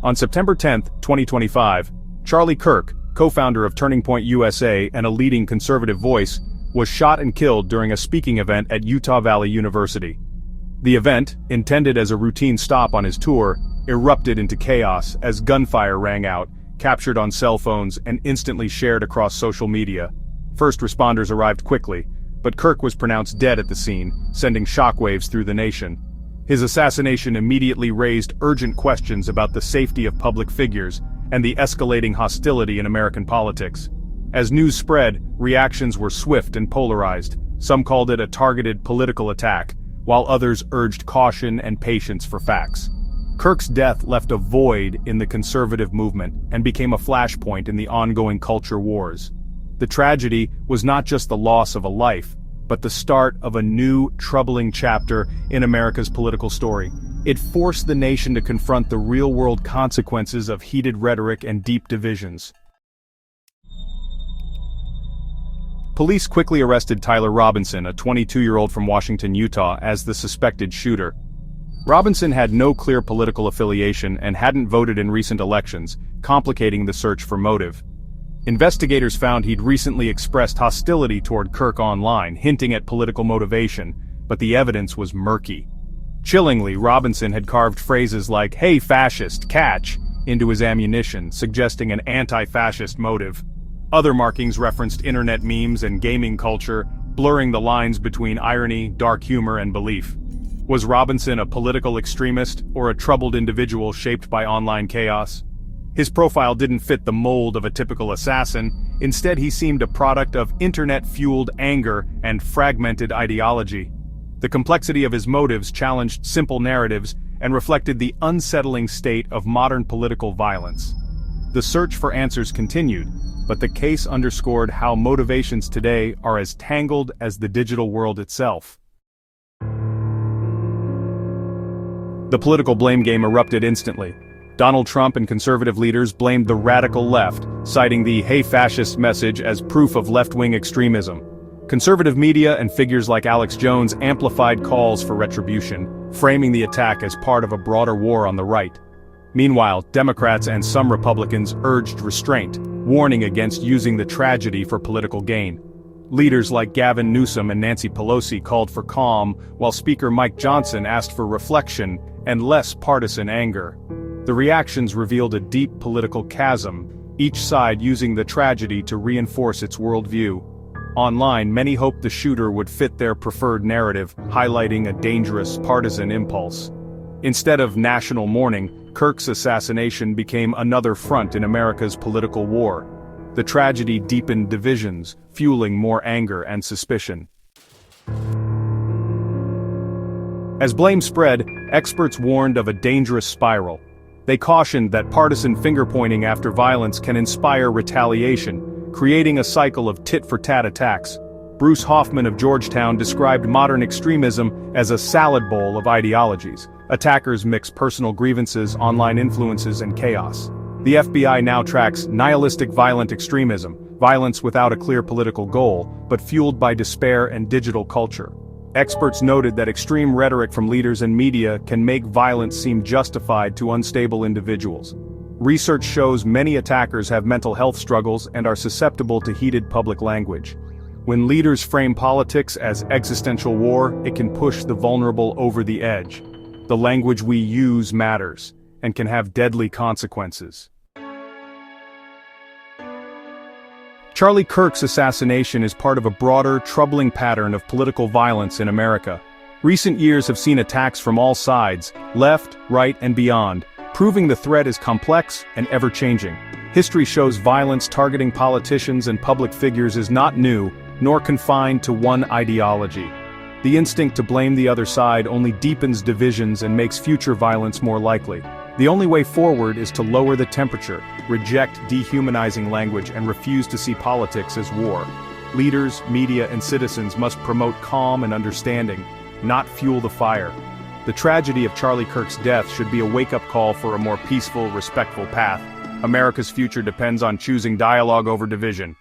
On September 10, 2025, Charlie Kirk, co-founder of Turning Point USA and a leading conservative voice, was shot and killed during a speaking event at Utah Valley University. The event, intended as a routine stop on his tour, erupted into chaos as gunfire rang out, captured on cell phones and instantly shared across social media. First responders arrived quickly, but Kirk was pronounced dead at the scene, sending shockwaves through the nation. His assassination immediately raised urgent questions about the safety of public figures and the escalating hostility in American politics. As news spread, reactions were swift and polarized. Some called it a targeted political attack, while others urged caution and patience for facts. Kirk's death left a void in the conservative movement and became a flashpoint in the ongoing culture wars. The tragedy was not just the loss of a life, but the start of a new, troubling chapter in America's political story. It forced the nation to confront the real-world consequences of heated rhetoric and deep divisions. Police quickly arrested Tyler Robinson, a 22-year-old from Washington, Utah, as the suspected shooter. Robinson had no clear political affiliation and hadn't voted in recent elections, complicating the search for motive. Investigators found he'd recently expressed hostility toward Kirk online, hinting at political motivation, but the evidence was murky. Chillingly, Robinson had carved phrases like, "Hey fascist, catch," into his ammunition, suggesting an anti-fascist motive. Other markings referenced internet memes and gaming culture, blurring the lines between irony, dark humor, and belief. Was Robinson a political extremist, or a troubled individual shaped by online chaos? His profile didn't fit the mold of a typical assassin. Instead, he seemed a product of internet-fueled anger and fragmented ideology. The complexity of his motives challenged simple narratives and reflected the unsettling state of modern political violence. The search for answers continued, but the case underscored how motivations today are as tangled as the digital world itself. The political blame game erupted instantly. Donald Trump and conservative leaders blamed the radical left, citing the "Hey fascist" message as proof of left-wing extremism. Conservative media and figures like Alex Jones amplified calls for retribution, framing the attack as part of a broader war on the right. Meanwhile, Democrats and some Republicans urged restraint, warning against using the tragedy for political gain. Leaders like Gavin Newsom and Nancy Pelosi called for calm, while Speaker Mike Johnson asked for reflection and less partisan anger. The reactions revealed a deep political chasm, each side using the tragedy to reinforce its worldview. Online, many hoped the shooter would fit their preferred narrative, highlighting a dangerous partisan impulse. Instead of national mourning, Kirk's assassination became another front in America's political war. The tragedy deepened divisions, fueling more anger and suspicion. As blame spread, experts warned of a dangerous spiral. They cautioned that partisan finger-pointing after violence can inspire retaliation, creating a cycle of tit-for-tat attacks. Bruce Hoffman of Georgetown described modern extremism as a salad bowl of ideologies. Attackers mix personal grievances, online influences, and chaos. The FBI now tracks nihilistic violent extremism, violence without a clear political goal, but fueled by despair and digital culture. Experts noted that extreme rhetoric from leaders and media can make violence seem justified to unstable individuals. Research shows many attackers have mental health struggles and are susceptible to heated public language. When leaders frame politics as existential war, it can push the vulnerable over the edge. The language we use matters, and can have deadly consequences. Charlie Kirk's assassination is part of a broader, troubling pattern of political violence in America. Recent years have seen attacks from all sides, left, right, and beyond, proving the threat is complex and ever-changing. History shows violence targeting politicians and public figures is not new, nor confined to one ideology. The instinct to blame the other side only deepens divisions and makes future violence more likely. The only way forward is to lower the temperature, reject dehumanizing language, and refuse to see politics as war. Leaders, media, and citizens must promote calm and understanding, not fuel the fire. The tragedy of Charlie Kirk's death should be a wake-up call for a more peaceful, respectful path. America's future depends on choosing dialogue over division.